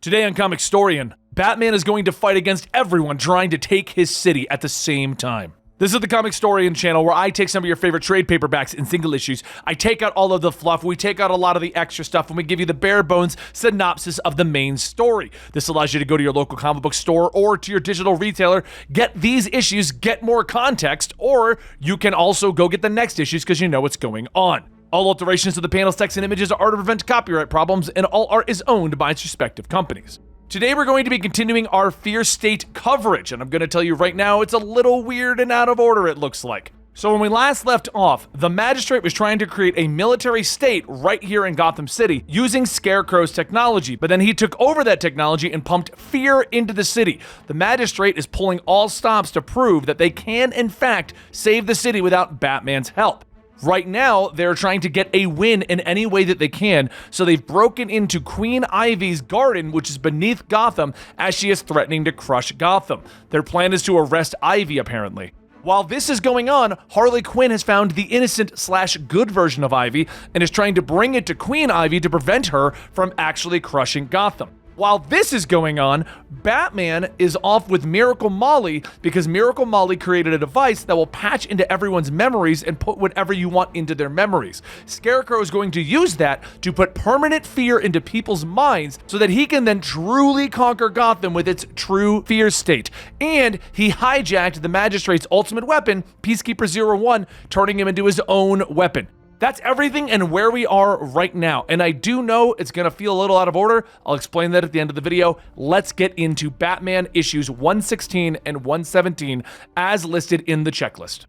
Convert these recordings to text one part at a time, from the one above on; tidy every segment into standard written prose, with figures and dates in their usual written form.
Today on Comicstorian, Batman is going to fight against everyone trying to take his city at the same time. This is the Comicstorian channel where I take some of your favorite trade paperbacks and single issues. I take out all of the fluff, we take out a lot of the extra stuff, and we give you the bare bones synopsis of the main story. This allows you to go to your local comic book store or to your digital retailer, get these issues, get more context, or you can also go get the next issues because you know what's going on. All alterations to the panels, text, and images are to prevent copyright problems, and all art is owned by its respective companies. Today we're going to be continuing our Fear State coverage, and I'm going to tell you right now it's a little weird and out of order, it looks like. So when we last left off, the Magistrate was trying to create a military state right here in Gotham City using Scarecrow's technology, but then he took over that technology and pumped fear into the city. The Magistrate is pulling all stops to prove that they can, in fact, save the city without Batman's help. Right now, they're trying to get a win in any way that they can, so they've broken into Queen Ivy's garden, which is beneath Gotham, as she is threatening to crush Gotham. Their plan is to arrest Ivy, apparently. While this is going on, Harley Quinn has found the innocent/good version of Ivy and is trying to bring it to Queen Ivy to prevent her from actually crushing Gotham. While this is going on, Batman is off with Miracle Molly because Miracle Molly created a device that will patch into everyone's memories and put whatever you want into their memories. Scarecrow is going to use that to put permanent fear into people's minds so that he can then truly conquer Gotham with its true fear state. And he hijacked the Magistrate's ultimate weapon, Peacekeeper 01, turning him into his own weapon. That's everything and where we are right now, and I do know it's going to feel a little out of order. I'll explain that at the end of the video. Let's get into Batman issues 116 and 117 as listed in the checklist.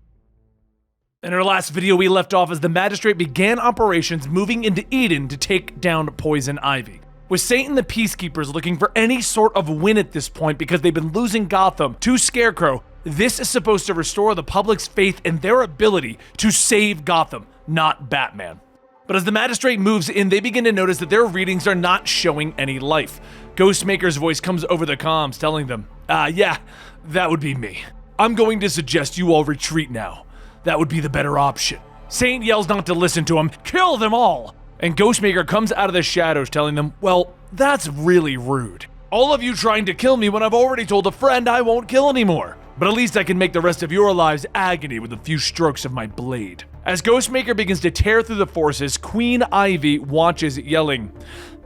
In our last video, we left off as the Magistrate began operations moving into Eden to take down Poison Ivy. With Satan the Peacekeepers looking for any sort of win at this point because they've been losing Gotham to Scarecrow, this is supposed to restore the public's faith in their ability to save Gotham, not Batman. But as the Magistrate moves in, they begin to notice that their readings are not showing any life. Ghostmaker's voice comes over the comms telling them, yeah, that would be me. I'm going to suggest you all retreat now. That would be the better option. Saint yells not to listen to him, kill them all! And Ghostmaker comes out of the shadows telling them, well, that's really rude. All of you trying to kill me when I've already told a friend I won't kill anymore. But at least I can make the rest of your lives agony with a few strokes of my blade. As Ghostmaker begins to tear through the forces, Queen Ivy watches, yelling,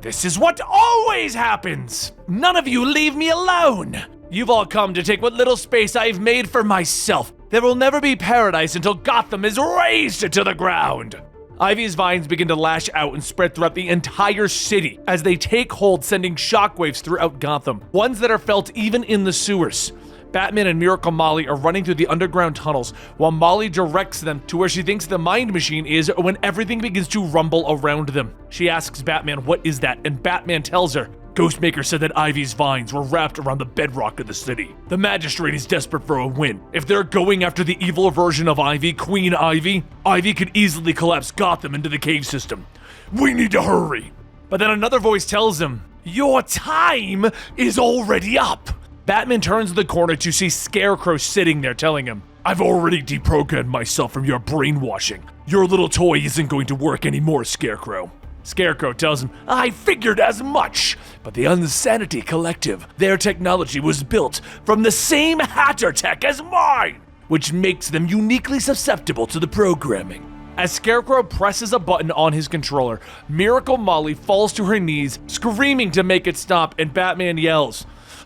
"This is what always happens! None of you leave me alone! You've all come to take what little space I've made for myself. There will never be paradise until Gotham is razed to the ground!" Ivy's vines begin to lash out and spread throughout the entire city as they take hold, sending shockwaves throughout Gotham, ones that are felt even in the sewers. Batman and Miracle Molly are running through the underground tunnels while Molly directs them to where she thinks the Mind Machine is when everything begins to rumble around them. She asks Batman what is that, and Batman tells her, Ghostmaker said that Ivy's vines were wrapped around the bedrock of the city. The Magistrate is desperate for a win. If they're going after the evil version of Ivy, Queen Ivy, Ivy could easily collapse Gotham into the cave system. We need to hurry. But then another voice tells him, your time is already up. Batman turns the corner to see Scarecrow sitting there telling him, I've already deprogrammed myself from your brainwashing. Your little toy isn't going to work anymore, Scarecrow. Scarecrow tells him, I figured as much, but the Insanity Collective, their technology was built from the same hacker tech as mine, which makes them uniquely susceptible to the programming. As Scarecrow presses a button on his controller, Miracle Molly falls to her knees, screaming to make it stop, and Batman yells,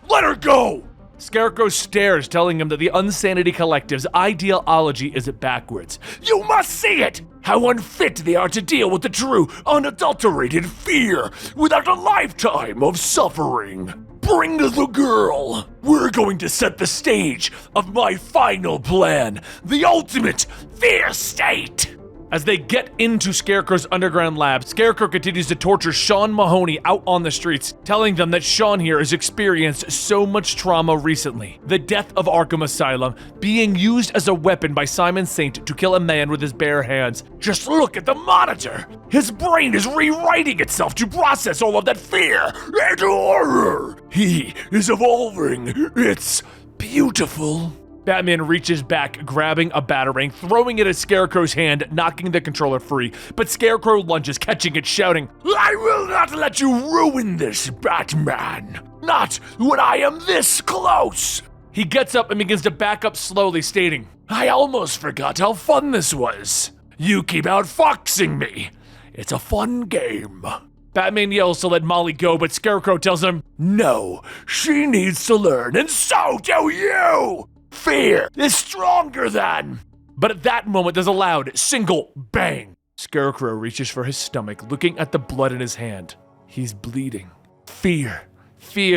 let her go! Scarecrow stares, telling him that the Insanity Collective's ideology is backwards. You must see it! How unfit they are to deal with the true, unadulterated fear without a lifetime of suffering. Bring the girl! We're going to set the stage of my final plan, the ultimate fear state! As they get into Scarecrow's underground lab, Scarecrow continues to torture Sean Mahoney out on the streets, telling them that Sean here has experienced so much trauma recently. The death of Arkham Asylum, being used as a weapon by Simon Saint to kill a man with his bare hands. Just look at the monitor! His brain is rewriting itself to process all of that fear and horror! He is evolving. It's beautiful. Batman reaches back, grabbing a batarang, throwing it at Scarecrow's hand, knocking the controller free. But Scarecrow lunges, catching it, shouting, "I will not let you ruin this, Batman! Not when I am this close!" He gets up and begins to back up slowly, stating, "I almost forgot how fun this was. You keep outfoxing me. It's a fun game." Batman yells to let Molly go, but Scarecrow tells him, "No, she needs to learn, and so do you! Fear is stronger than..." But at that moment, there's a loud, single bang. Scarecrow reaches for his stomach, looking at the blood in his hand. He's bleeding. Fear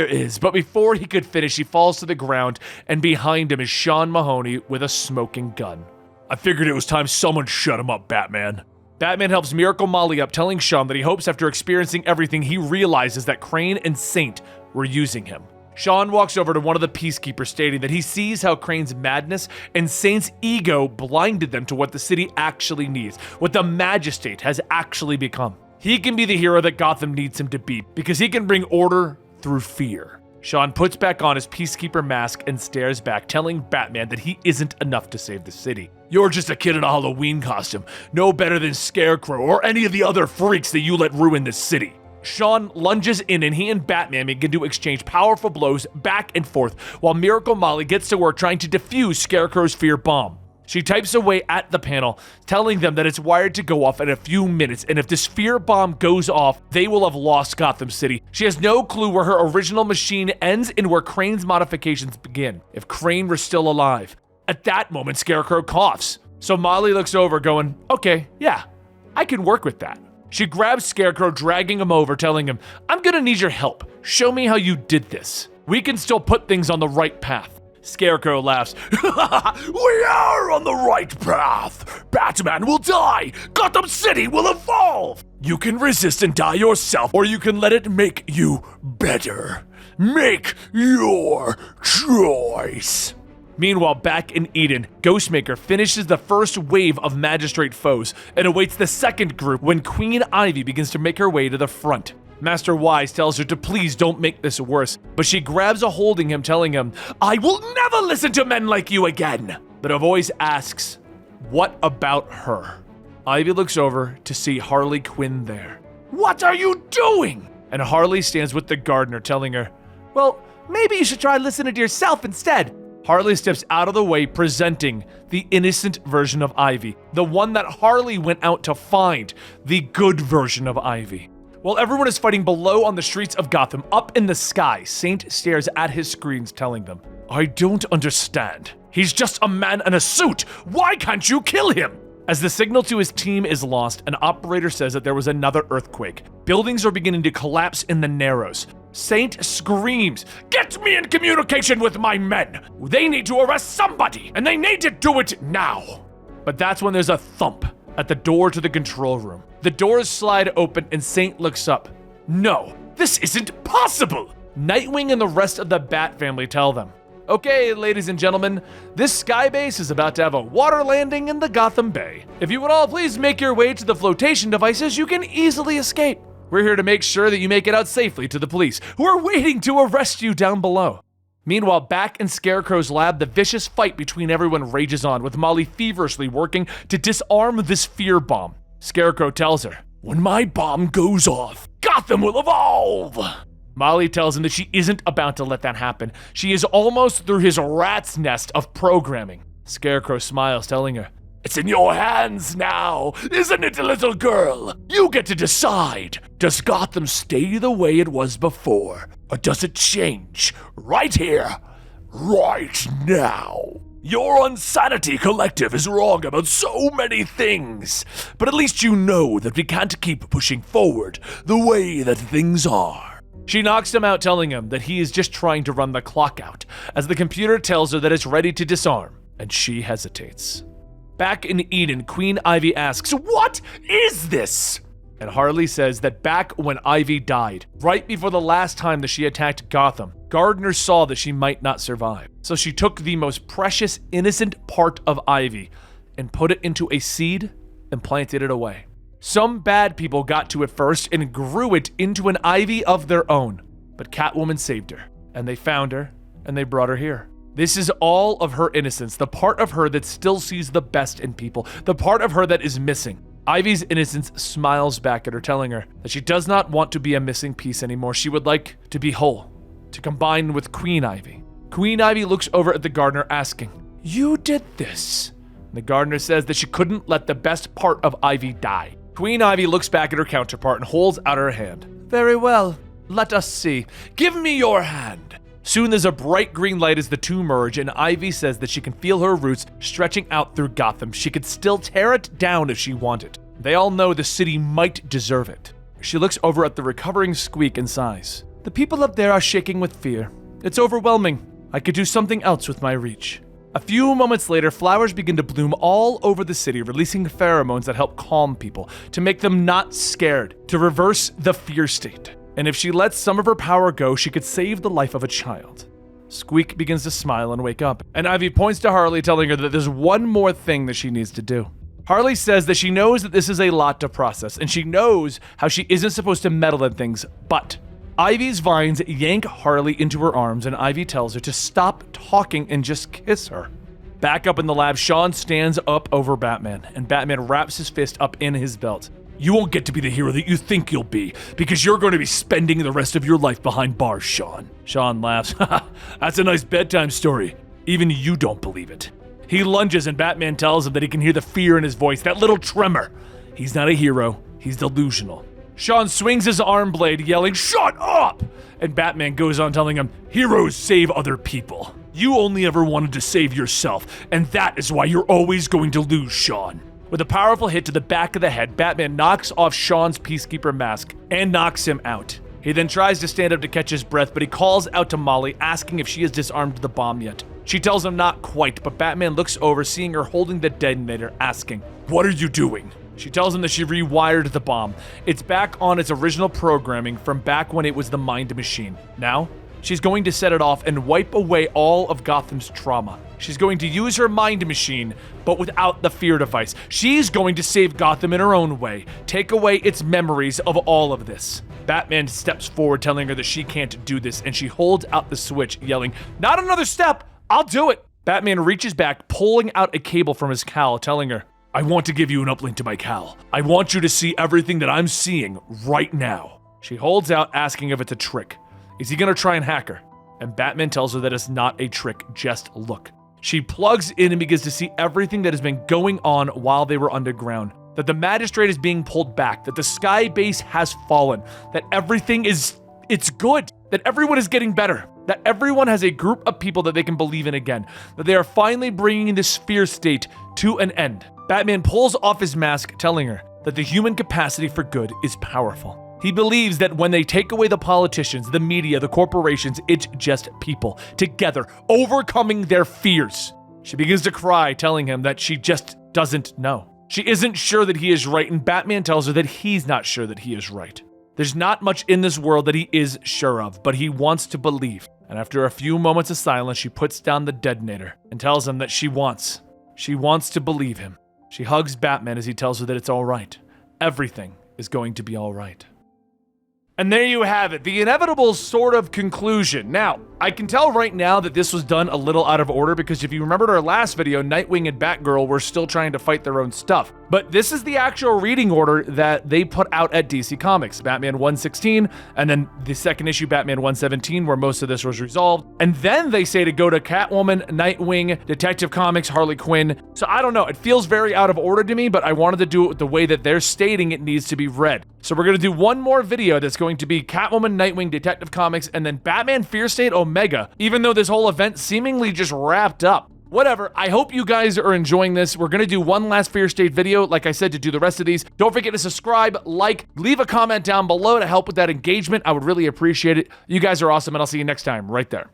is, but before he could finish, he falls to the ground, and behind him is Sean Mahoney with a smoking gun. "I figured it was time someone shut him up, Batman." Batman helps Miracle Molly up, telling Sean that he hopes after experiencing everything, he realizes that Crane and Saint were using him. Sean walks over to one of the Peacekeepers, stating that he sees how Crane's madness and Saint's ego blinded them to what the city actually needs, what the Magistrate has actually become. He can be the hero that Gotham needs him to be, because he can bring order through fear. Sean puts back on his Peacekeeper mask and stares back, telling Batman that he isn't enough to save the city. "You're just a kid in a Halloween costume, no better than Scarecrow or any of the other freaks that you let ruin this city." Sean lunges in and he and Batman begin to exchange powerful blows back and forth, while Miracle Molly gets to work trying to defuse Scarecrow's fear bomb. She types away at the panel, telling them that it's wired to go off in a few minutes, and if this fear bomb goes off, they will have lost Gotham City. She has no clue where her original machine ends and where Crane's modifications begin, if Crane were still alive. At that moment, Scarecrow coughs. So Molly looks over going, "Okay, yeah, I can work with that." She grabs Scarecrow, dragging him over, telling him, "I'm gonna need your help. Show me how you did this. We can still put things on the right path." Scarecrow laughs. "We are on the right path. Batman will die. Gotham City will evolve. You can resist and die yourself, or you can let it make you better. Make your choice." Meanwhile, back in Eden, Ghostmaker finishes the first wave of Magistrate foes and awaits the second group when Queen Ivy begins to make her way to the front. Master Wise tells her to please don't make this worse, but she grabs a holding him, telling him, "I will never listen to men like you again." But a voice asks, "What about her?" Ivy looks over to see Harley Quinn there. "What are you doing?" And Harley stands with the gardener, telling her, "Well, maybe you should try listening to yourself instead." Harley steps out of the way, presenting the innocent version of Ivy, the one that Harley went out to find, the good version of Ivy. While everyone is fighting below on the streets of Gotham, up in the sky, Saint stares at his screens, telling them, "I don't understand. He's just a man in a suit. Why can't you kill him?" As the signal to his team is lost, an operator says that there was another earthquake. Buildings are beginning to collapse in the Narrows. Saint screams, "Get me in communication with my men! They need to arrest somebody, and they need to do it now!" But that's when there's a thump at the door to the control room. The doors slide open and Saint looks up. "No, this isn't possible!" Nightwing and the rest of the Bat family tell them, "Okay, ladies and gentlemen, this skybase is about to have a water landing in the Gotham Bay. If you would all please make your way to the flotation devices, you can easily escape. We're here to make sure that you make it out safely to the police, who are waiting to arrest you down below." Meanwhile, back in Scarecrow's lab, the vicious fight between everyone rages on, with Molly feverishly working to disarm this fear bomb. Scarecrow tells her, "When my bomb goes off, Gotham will evolve!" Molly tells him that she isn't about to let that happen. She is almost through his rat's nest of programming. Scarecrow smiles, telling her, "It's in your hands now, isn't it, little girl? You get to decide. Does Gotham stay the way it was before, or does it change right here, right now? Your Insanity Collective is wrong about so many things, but at least you know that we can't keep pushing forward the way that things are." She knocks him out, telling him that he is just trying to run the clock out, as the computer tells her that it's ready to disarm, and she hesitates. Back in Eden, Queen Ivy asks, "What is this?" And Harley says that back when Ivy died, right before the last time that she attacked Gotham, Gardner saw that she might not survive. So she took the most precious, innocent part of Ivy and put it into a seed and planted it away. Some bad people got to it first and grew it into an Ivy of their own. But Catwoman saved her, and they found her, and they brought her here. This is all of her innocence, the part of her that still sees the best in people, the part of her that is missing. Ivy's innocence smiles back at her, telling her that she does not want to be a missing piece anymore. She would like to be whole, to combine with Queen Ivy. Queen Ivy looks over at the gardener asking, "You did this?" The gardener says that she couldn't let the best part of Ivy die. Queen Ivy looks back at her counterpart and holds out her hand. "Very well, let us see. Give me your hand." Soon there's a bright green light as the two merge, and Ivy says that she can feel her roots stretching out through Gotham. She could still tear it down if she wanted. They all know the city might deserve it. She looks over at the recovering Squeak and sighs. "The people up there are shaking with fear. It's overwhelming. I could do something else with my reach." A few moments later, flowers begin to bloom all over the city, releasing pheromones that help calm people, to make them not scared, to reverse the fear state. And if she lets some of her power go, she could save the life of a child. Squeak begins to smile and wake up, and Ivy points to Harley, telling her that there's one more thing that she needs to do. Harley says that she knows that this is a lot to process, and she knows how she isn't supposed to meddle in things, but Ivy's vines yank Harley into her arms, and Ivy tells her to stop talking and just kiss her. Back up in the lab, Sean stands up over Batman, and Batman wraps his fist up in his belt. "You won't get to be the hero that you think you'll be, because you're going to be spending the rest of your life behind bars, Sean." Sean laughs. "Haha, that's a nice bedtime story. Even you don't believe it." He lunges, and Batman tells him that he can hear the fear in his voice, that little tremor. He's not a hero, he's delusional. Sean swings his arm blade, yelling, "Shut up!" And Batman goes on telling him, "Heroes save other people. You only ever wanted to save yourself, and that is why you're always going to lose, Sean." With a powerful hit to the back of the head, Batman knocks off Sean's Peacekeeper mask and knocks him out. He then tries to stand up to catch his breath, but he calls out to Molly, asking if she has disarmed the bomb yet. She tells him not quite, but Batman looks over, seeing her holding the detonator, asking, "What are you doing?" She tells him that she rewired the bomb. It's back on its original programming from back when it was the Mind Machine. Now, she's going to set it off and wipe away all of Gotham's trauma. She's going to use her Mind Machine, but without the fear device. She's going to save Gotham in her own way, take away its memories of all of this. Batman steps forward, telling her that she can't do this, and she holds out the switch, yelling, "Not another step! I'll do it!" Batman reaches back, pulling out a cable from his cowl, telling her, "I want to give you an uplink to my cowl. I want you to see everything that I'm seeing right now." She holds out, asking if it's a trick. Is he gonna try and hack her? And Batman tells her that it's not a trick, just look. She plugs in and begins to see everything that has been going on while they were underground. That the magistrate is being pulled back, that the sky base has fallen, that everything it's good, that everyone is getting better, that everyone has a group of people that they can believe in again, that they are finally bringing this fear state to an end. Batman pulls off his mask, telling her that the human capacity for good is powerful. He believes that when they take away the politicians, the media, the corporations, it's just people, together, overcoming their fears. She begins to cry, telling him that she just doesn't know. She isn't sure that he is right, and Batman tells her that he's not sure that he is right. There's not much in this world that he is sure of, but he wants to believe. And after a few moments of silence, she puts down the detonator and tells him that she wants to believe him. She hugs Batman as he tells her that it's all right. Everything is going to be all right. And there you have it, the inevitable sort of conclusion. Now, I can tell right now that this was done a little out of order because if you remembered our last video, Nightwing and Batgirl were still trying to fight their own stuff. But this is the actual reading order that they put out at DC Comics. Batman 116, and then the second issue, Batman 117, where most of this was resolved. And then they say to go to Catwoman, Nightwing, Detective Comics, Harley Quinn. So I don't know, it feels very out of order to me, but I wanted to do it with the way that they're stating it needs to be read. So we're gonna do one more video that's going to be Catwoman, Nightwing, Detective Comics, and then Batman Fear State Omega, even though this whole event seemingly just wrapped up. Whatever, I hope you guys are enjoying this. We're gonna do one last Fear State video, like I said, to do the rest of these. Don't forget to subscribe, like, leave a comment down below to help with that engagement. I would really appreciate it. You guys are awesome, and I'll see you next time right there.